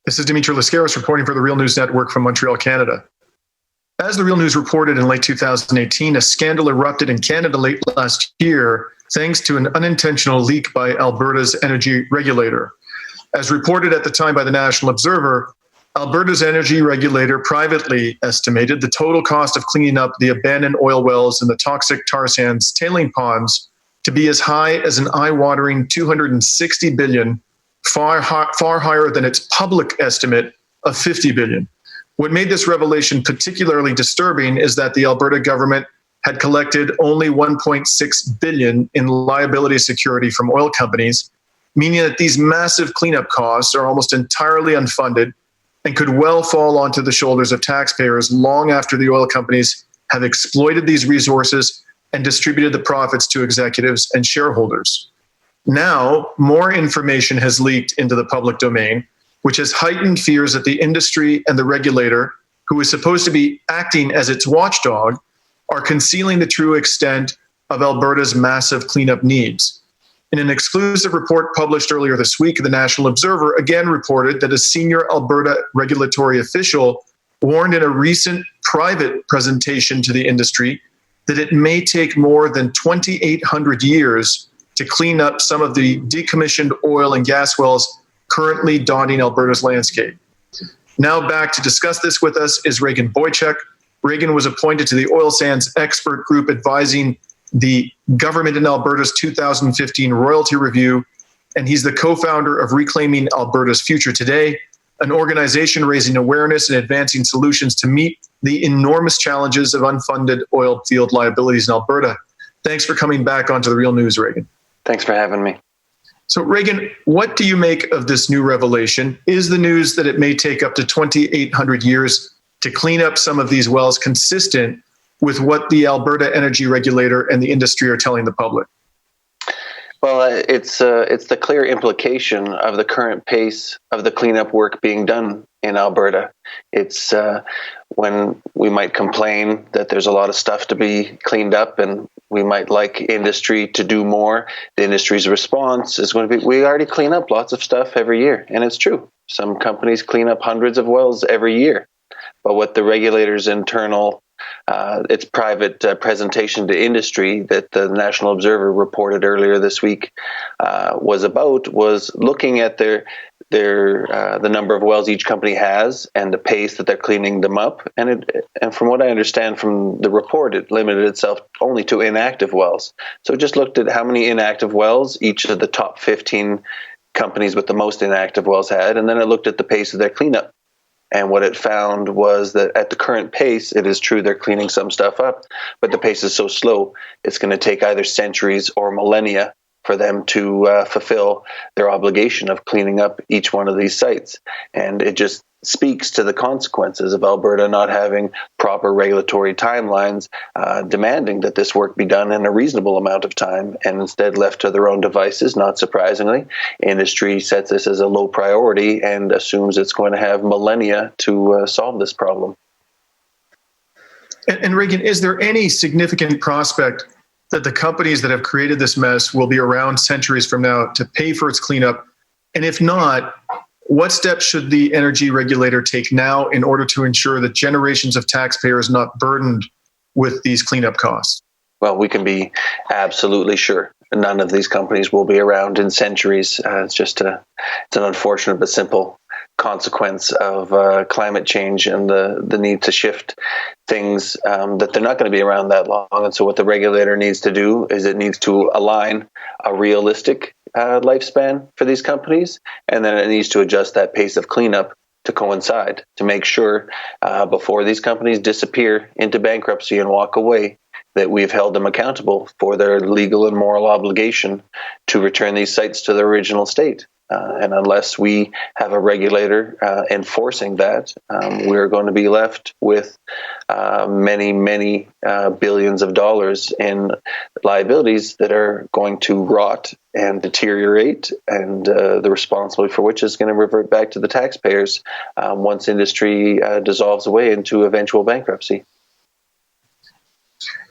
This is Dimitri Lascaris reporting for the Real News Network from Montreal, Canada. As the Real News reported in late 2018, a scandal erupted in Canada late last year thanks to an unintentional leak by Alberta's energy regulator. As reported at the time by the National Observer, Alberta's energy regulator privately estimated the total cost of cleaning up the abandoned oil wells and the toxic tar sands tailing ponds to be as high as an eye-watering $260 billion, far higher than its public estimate of $50 billion. What made this revelation particularly disturbing is that the Alberta government had collected only $1.6 billion in liability security from oil companies, meaning that these massive cleanup costs are almost entirely unfunded and could well fall onto the shoulders of taxpayers long after the oil companies have exploited these resources and distributed the profits to executives and shareholders. Now, more information has leaked into the public domain, which has heightened fears that the industry and the regulator, who is supposed to be acting as its watchdog, are concealing the true extent of Alberta's massive cleanup needs. In an exclusive report published earlier this week, the National Observer again reported that a senior Alberta regulatory official warned in a recent private presentation to the industry that it may take more than 2,800 years to clean up some of the decommissioned oil and gas wells currently dotting Alberta's landscape. Now back to discuss this with us is Regan Boychuk. Regan was appointed to the oil sands expert group advising the government in Alberta's 2015 royalty review, and he's the co-founder of Reclaiming Alberta's Future Today, an organization raising awareness and advancing solutions to meet the enormous challenges of unfunded oil field liabilities in Alberta. Thanks for coming back onto the Real News, Regan. Thanks for having me. So, Regan, what do you make of this new revelation? Is the news that it may take up to 2,800 years to clean up some of these wells consistent with what the Alberta energy regulator and the industry are telling the public? Well, it's the clear implication of the current pace of the cleanup work being done in Alberta. It's when we might complain that there's a lot of stuff to be cleaned up and we might like industry to do more. The industry's response is going to be, we already clean up lots of stuff every year. And it's true. Some companies clean up hundreds of wells every year. But what the regulator's internal its private presentation to industry that the National Observer reported earlier this week was looking at the number of wells each company has and the pace that they're cleaning them up. And from what I understand from the report, it limited itself only to inactive wells. So it just looked at how many inactive wells each of the top 15 companies with the most inactive wells had, and then it looked at the pace of their cleanup. And what it found was that at the current pace, it is true they're cleaning some stuff up, but the pace is so slow, it's going to take either centuries or millennia for them to fulfill their obligation of cleaning up each one of these sites. And it just speaks to the consequences of Alberta not having proper regulatory timelines, demanding that this work be done in a reasonable amount of time, and instead left to their own devices. Not surprisingly, industry sets this as a low priority and assumes it's going to have millennia to solve this problem. And Regan, is there any significant prospect that the companies that have created this mess will be around centuries from now to pay for its cleanup? And if not, what steps should the energy regulator take now in order to ensure that generations of taxpayers are not burdened with these cleanup costs? Well, we can be absolutely sure none of these companies will be around in centuries. It's an unfortunate but simple consequence of climate change and the need to shift things, that they're not going to be around that long. And so what the regulator needs to do is it needs to align a realistic lifespan for these companies, and then it needs to adjust that pace of cleanup to coincide, to make sure before these companies disappear into bankruptcy and walk away, that we've held them accountable for their legal and moral obligation to return these sites to their original state. And unless we have a regulator enforcing that, we're going to be left with many, many billions of dollars in liabilities that are going to rot and deteriorate, and the responsibility for which is going to revert back to the taxpayers once industry dissolves away into eventual bankruptcy.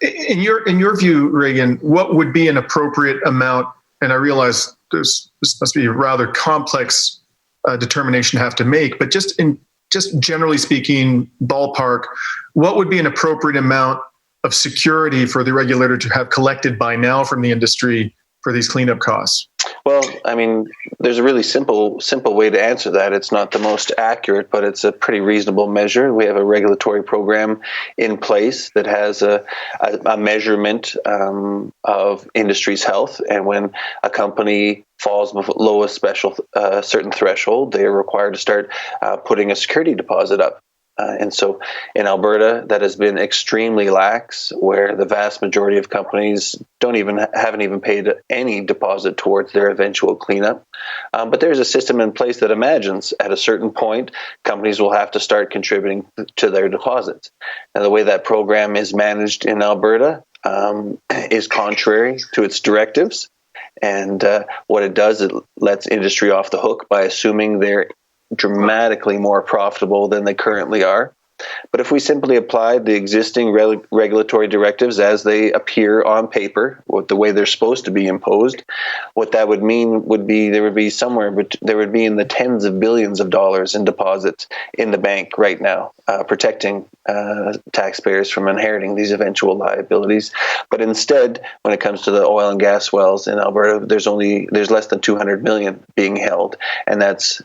In your view, Regan, what would be an appropriate amount? And I realize this must be a rather complex determination have to make. But just generally speaking, ballpark, what would be an appropriate amount of security for the regulator to have collected by now from the industry for these cleanup costs? Well, I mean, there's a really simple way to answer that. It's not the most accurate, but it's a pretty reasonable measure. We have a regulatory program in place that has a measurement of industry's health. And when a company falls below a certain threshold, they are required to start putting a security deposit up. And so in Alberta, that has been extremely lax, where the vast majority of companies haven't even paid any deposit towards their eventual cleanup. But there's a system in place that imagines at a certain point, companies will have to start contributing to their deposits. Now, the way that program is managed in Alberta is contrary to its directives. And what it does, it lets industry off the hook by assuming they're dramatically more profitable than they currently are. But if we simply applied the existing regulatory directives as they appear on paper, the way they're supposed to be imposed, what that would mean would be there would be in the tens of billions of dollars in deposits in the bank right now, protecting taxpayers from inheriting these eventual liabilities. But instead, when it comes to the oil and gas wells in Alberta, there's less than 200 million being held, and that's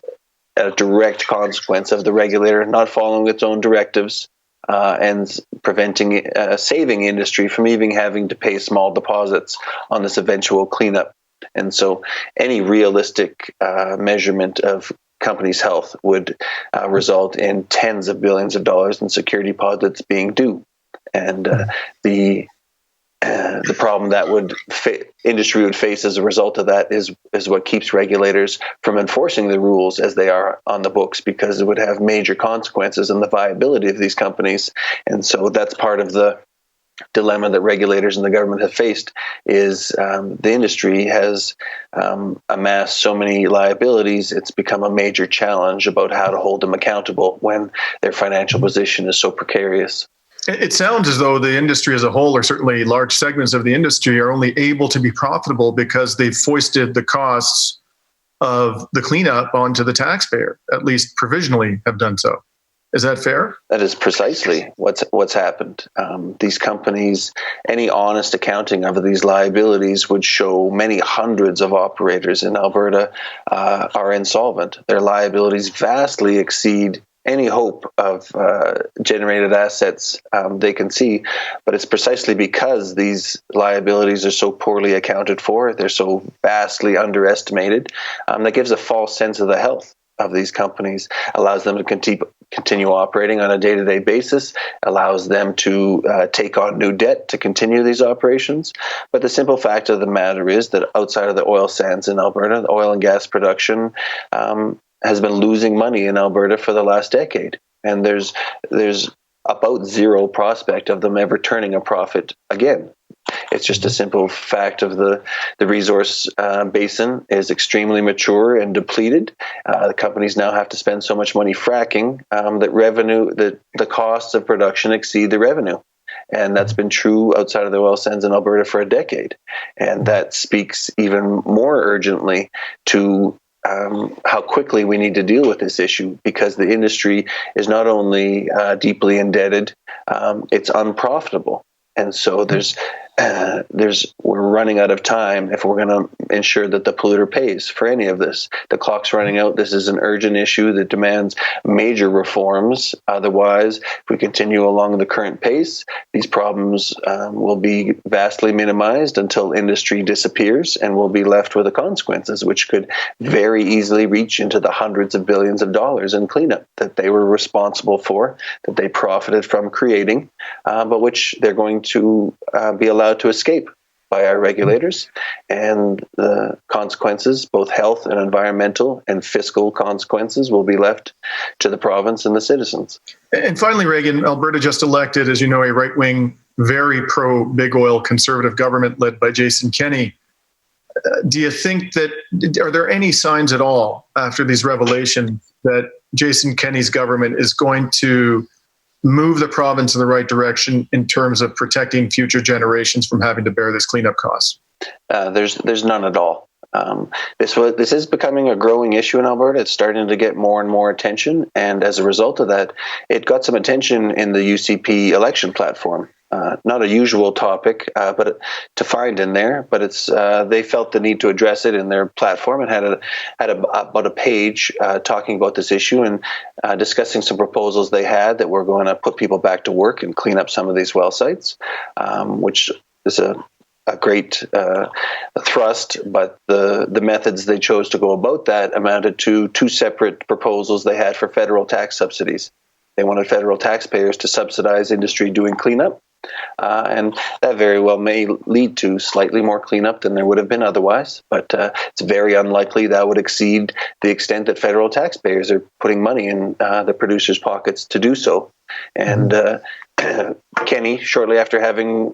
a direct consequence of the regulator not following its own directives and saving industry from even having to pay small deposits on this eventual cleanup. And so any realistic measurement of companies' health would result in tens of billions of dollars in security deposits being due. And the problem that industry would face as a result of that is what keeps regulators from enforcing the rules as they are on the books, because it would have major consequences on the viability of these companies. And so that's part of the dilemma that regulators and the government have faced is the industry has amassed so many liabilities. It's become a major challenge about how to hold them accountable when their financial position is so precarious. It sounds as though the industry as a whole, or certainly large segments of the industry, are only able to be profitable because they've foisted the costs of the cleanup onto the taxpayer, at least provisionally have done so. Is that fair? That is precisely what's happened. These companies, any honest accounting of these liabilities would show many hundreds of operators in Alberta are insolvent. Their liabilities vastly exceed any hope of generated assets they can see. But it's precisely because these liabilities are so poorly accounted for, they're so vastly underestimated, that gives a false sense of the health of these companies, allows them to continue operating on a day-to-day basis, allows them to take on new debt to continue these operations. But the simple fact of the matter is that outside of the oil sands in Alberta, the oil and gas production has been losing money in Alberta for the last decade. And there's about zero prospect of them ever turning a profit again. It's just a simple fact of the resource basin is extremely mature and depleted. The companies now have to spend so much money fracking that the costs of production exceed the revenue. And that's been true outside of the oil sands in Alberta for a decade. And that speaks even more urgently to how quickly we need to deal with this issue, because the industry is not only deeply indebted, it's unprofitable. And so we're running out of time if we're going to ensure that the polluter pays for any of this. The clock's running out. This is an urgent issue that demands major reforms. Otherwise, if we continue along the current pace, these problems will be vastly minimized until industry disappears, and we'll be left with the consequences, which could very easily reach into the hundreds of billions of dollars in cleanup that they were responsible for, that they profited from creating, but which they're going to be allowed to escape by our regulators. And the consequences, both health and environmental and fiscal consequences, will be left to the province and the citizens. And finally, Regan, Alberta just elected, as you know, a right-wing, very pro-big oil conservative government led by Jason Kenney. Do you think are there any signs at all after these revelations that Jason Kenney's government is going to move the province in the right direction in terms of protecting future generations from having to bear this cleanup cost? There's none at all. This is becoming a growing issue in Alberta. It's starting to get more and more attention, and as a result of that, it got some attention in the UCP election platform. Not a usual topic, but to find in there. But it's they felt the need to address it in their platform and had about a page talking about this issue and discussing some proposals they had that were going to put people back to work and clean up some of these well sites, which is a great thrust, but the methods they chose to go about that amounted to two separate proposals they had for federal tax subsidies. They wanted federal taxpayers to subsidize industry doing cleanup, and that very well may lead to slightly more cleanup than there would have been otherwise, but it's very unlikely that would exceed the extent that federal taxpayers are putting money in the producers' pockets to do so. And Kenny, shortly after having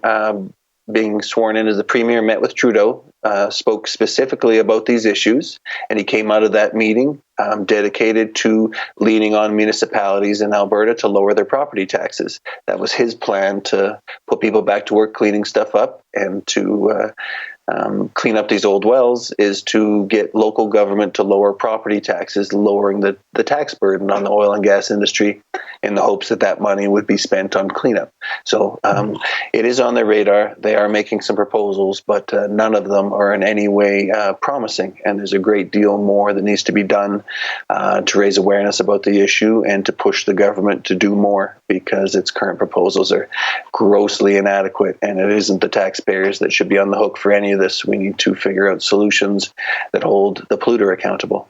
being sworn in as the premier, met with Trudeau, spoke specifically about these issues, and he came out of that meeting dedicated to leaning on municipalities in Alberta to lower their property taxes. That was his plan, to put people back to work cleaning stuff up and to clean up these old wells, is to get local government to lower property taxes, lowering the tax burden on the oil and gas industry in the hopes that that money would be spent on cleanup. So it is on their radar. They are making some proposals, but none of them are in any way promising. And there's a great deal more that needs to be done to raise awareness about the issue and to push the government to do more, because its current proposals are grossly inadequate, and it isn't the taxpayers that should be on the hook for any of this. We need to figure out solutions that hold the polluter accountable.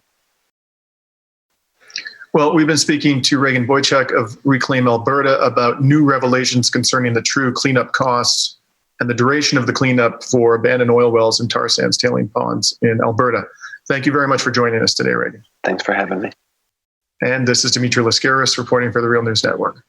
Well, we've been speaking to Regan Boychuk of Reclaim Alberta about new revelations concerning the true cleanup costs and the duration of the cleanup for abandoned oil wells and tar sands tailing ponds in Alberta. Thank you very much for joining us today, Regan. Thanks for having me. And this is Dimitri Lascaris reporting for the Real News Network.